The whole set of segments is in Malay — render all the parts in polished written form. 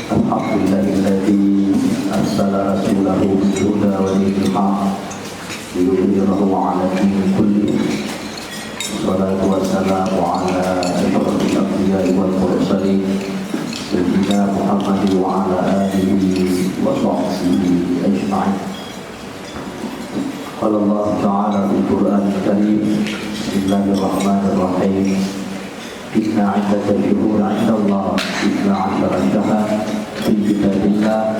Alhamdulillahilladzi arsala rasulahu bil-huda wa dinil haq liyudhhirahu 'ala dini kulli. Wassalatu wassalamu ala asyrafil anbiya'i wal mursalin sayyidina Muhammadin wa ala alihi wa sahbihi ajma'in. Qala Allah ta'ala fil Qur'anil Karim, Bismillahirrahmanirrahim. Inna 'iddata syuhuri 'inda Allah 12 syahran fi kitabillah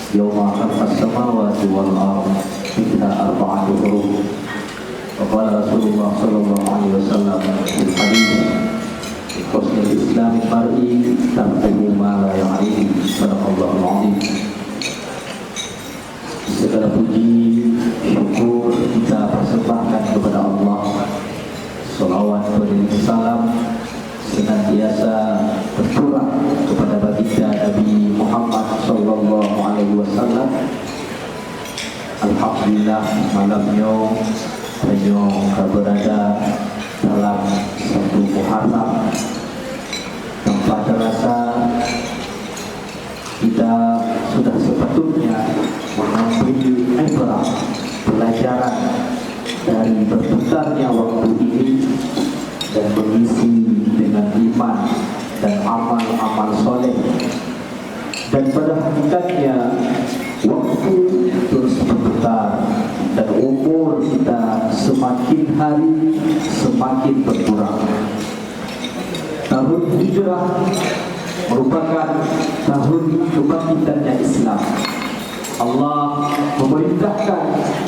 yawma khalaqas samawati wal ardh minha arba'atu hurum. Wa qala Rasulullah sallallahu alaihi wasallam fil hadits husnul Islam mar'i tarkuhu ma la ya'rifu. Sadaqallahul 'azim. Segala puji syukur kita persembahkan kepada Allah. Salawat dan salam senantiasa tercurah kepada baginda Nabi Muhammad sallallahu alaihi wasallam. Alhamdulillah, malamnya hanya berada dalam satu Muharram tanpa terasa kita sudah sepatutnya mengambil ibrah, pelajaran dari berputarnya waktu ini dan mengisi dengan iman dan amal-amal soleh. Dan pada hakikatnya waktu terus berputar dan umur kita semakin hari semakin berkurang. Tahun hijrah merupakan tahun kebangkitannya Islam. Allah memerintahkan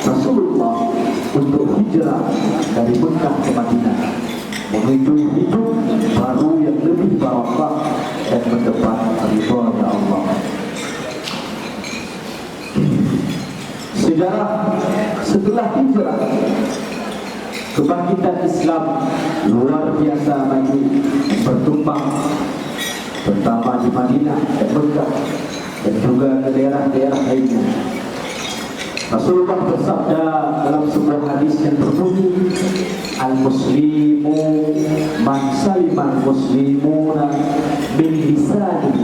Rasulullah untuk hijrah dari Mekah ke Madinah menuju hidup baru yang lebih barakah dan mendapat ridha Allah. Sejarah setelah hijrah, kebangkitan Islam luar biasa maju berkembang, pertama di Madinah dan Mekah dan juga ke daerah-daerah lainnya. Rasulullah bersabda dalam sebuah hadis yang berbunyi, Al-Muslimu man salimal muslimuna min lisanihi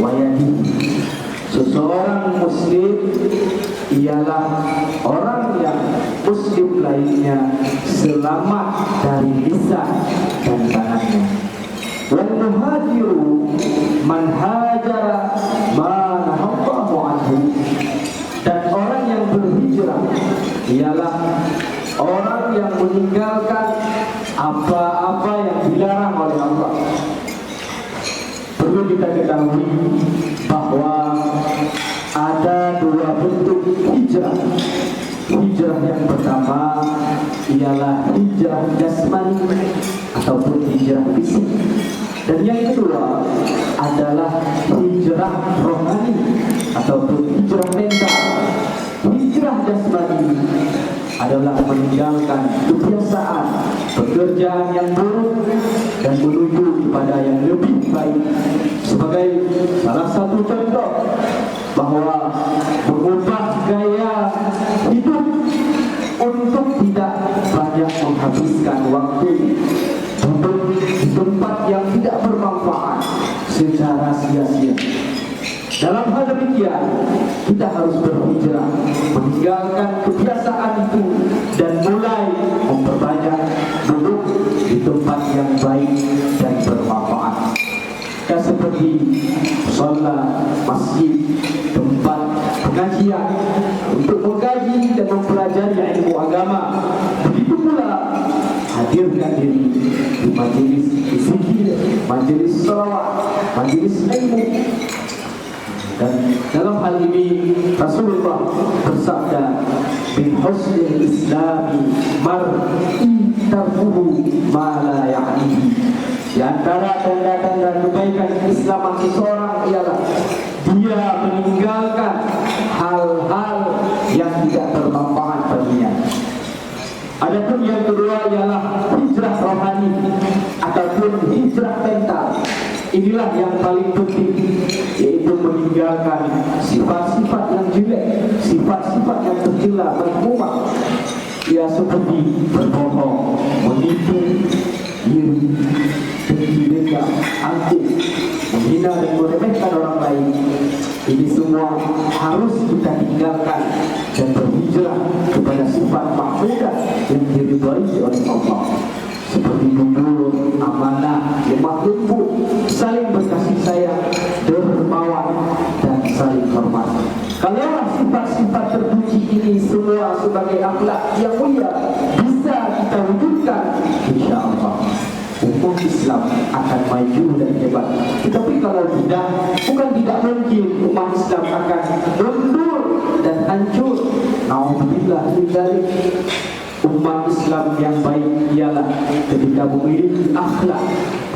wa yadihi. Seseorang muslim ialah orang yang muslim lainnya selamat dari lisan dan tangannya. Wal muhajiru man hajara ma nahallahu anhu. Dan orang yang berhijrah ialah orang yang meninggalkan apa-apa yang dilarang oleh Allah. Perlu kita ketahui bahwa ada dua bentuk hijrah. Hijrah yang pertama ialah hijrah jasmani ataupun hijrah fisik. Dan yang kedua adalah hijrah rohani ataupun hijrah mental. Hijrah jasmani adalah meninggalkan kebiasaan pekerjaan yang buruk dan menuju kepada yang lebih baik. Sebagai salah satu contoh bahwa mengubah gaya hidup untuk tidak banyak menghabiskan waktu duduk di tempat yang tidak bermanfaat secara sia-sia. Dalam hal demikian, kita harus berhijrah, meninggalkan kebiasaan itu dan mulai memperbanyak duduk di tempat yang baik dan bermanfaat. Dan seperti shalah, masjid, tempat pengajian untuk mengkaji dan mempelajari ilmu agama. Begitu pula hadirkan diri di majelis zikir, majelis salawat, majelis ilmu. Dan dalam hal ini Rasulullah bersabda, bin husnil islami mar'i tarkuhu ma la ya'nihi. Di antara tanda-tanda kebaikan Islam seseorang ialah dia meninggalkan hal-hal yang tidak bermanfaat baginya. Adapun yang kedua ialah hijrah rohani ataupun hijrah mental. Inilah yang paling penting, yaitu meninggalkan sifat-sifat yang jelek, sifat-sifat yang tercela, mazmumah. Ya, seperti berbohong, menipu, iri, dengki, dendam, angkuh, menghina dan meremehkan orang lain. Ini semua harus kita tinggalkan dan berhijrah kepada sifat mahmudah yang diridhai oleh Allah, seperti jujur, amanah, lemah lembut, saling berkasih sayang, dermawan, dan saling hormat. Kalau sifat-sifat terpuji ini semua sebagai akhlak yang mulia bisa kita wujudkan, insya Allah umat Islam akan maju dan hebat. Tetapi kalau tidak, bukan tidak mungkin umat Islam akan mundur dan hancur. Nauzubillah min dzalik. Umat Islam yang baik ialah ketika memiliki akhlak.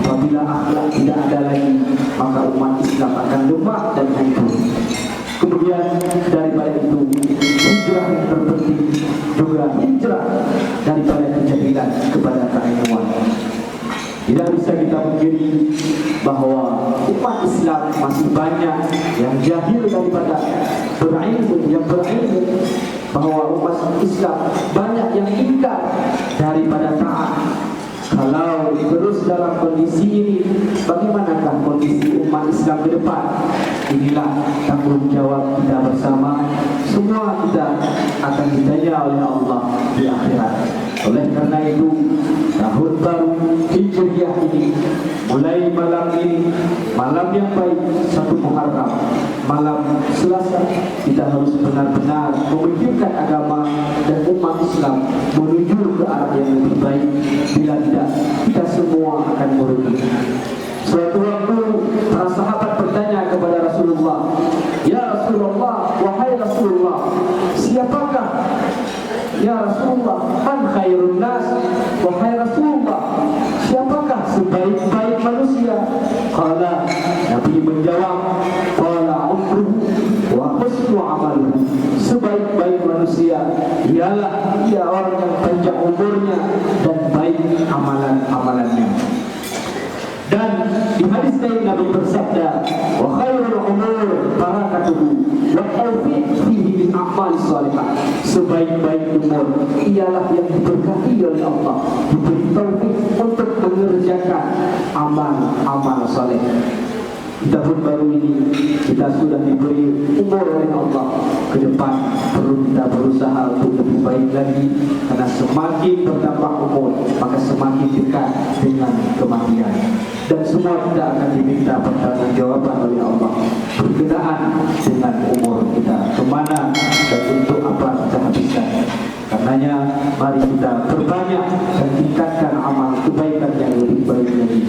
Apabila akhlak tidak ada lagi, maka umat Islam akan lemah dan hancur. Kemudian daripada itu, hijrah yang terpenting juga hijrah daripada kejahilan kepada keilmuan. Tidak bisa kita mengkiri bahawa umat Islam masih banyak yang jahil daripada berilmu, yang berilmu, bahawa umat Islam banyak yang ingkar daripada taat. Kalau terus dalam kondisi ini, bagaimanakah kondisi umat Islam ke depan? Inilah tanggung jawab kita bersama. Semua kita akan ditanya oleh Allah di akhirat. Oleh karena itu, tahun baru Hijriah ini, mulai malam ini, malam yang baik 1 Muharram, malam Selasa, kita harus benar-benar memikirkan agama dan umat Islam menuju ke arah yang lebih baik. Bila tidak, kita semua akan merugi. Suatu waktu para sahabat bertanya kepada Rasulullah, "Ya Rasulullah, wahai Rasulullah, siapakah ya Rasulullah, man khairun nas?" Wahai Rasulullah, siapakah sebaik-baik manusia? Qala, Nabi menjawab, qala umruhu wa husnu amaluhu. Sebaik-baik manusia ialah dia orang yang panjang umurnya dan baik amalan-amalannya. Dan di hadis lain Nabi bersabda, wa khairul umur barakatuhu wa taufiq fihi min a'mal salihah. Sebaik-baik umur ialah yang diberkahi oleh Allah, diberi taufik untuk mengerjakan amal-amal saleh. Di tahun baru ini kita sudah diberi umur oleh Allah. Ke depan perlu kita berusaha untuk lebih baik lagi, karena semakin bertambah umur maka semakin dekat dengan kematian. Dan semua kita akan diminta pertanggungjawaban oleh Allah berkenaan dengan umur kita, kemana dan untuk apa kita habiskan. Karenanya mari kita perbanyak dan tingkatkan amal kebaikan yang lebih baik lagi.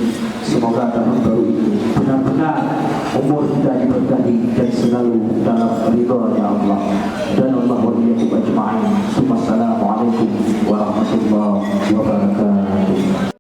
Semoga tahun baru ini benar-benar umur kita diberkahi dan selalu dalam ridha-Nya Allah. Dan Allah wa iyyakum ajma'in. Assalamualaikum warahmatullahi wabarakatuh.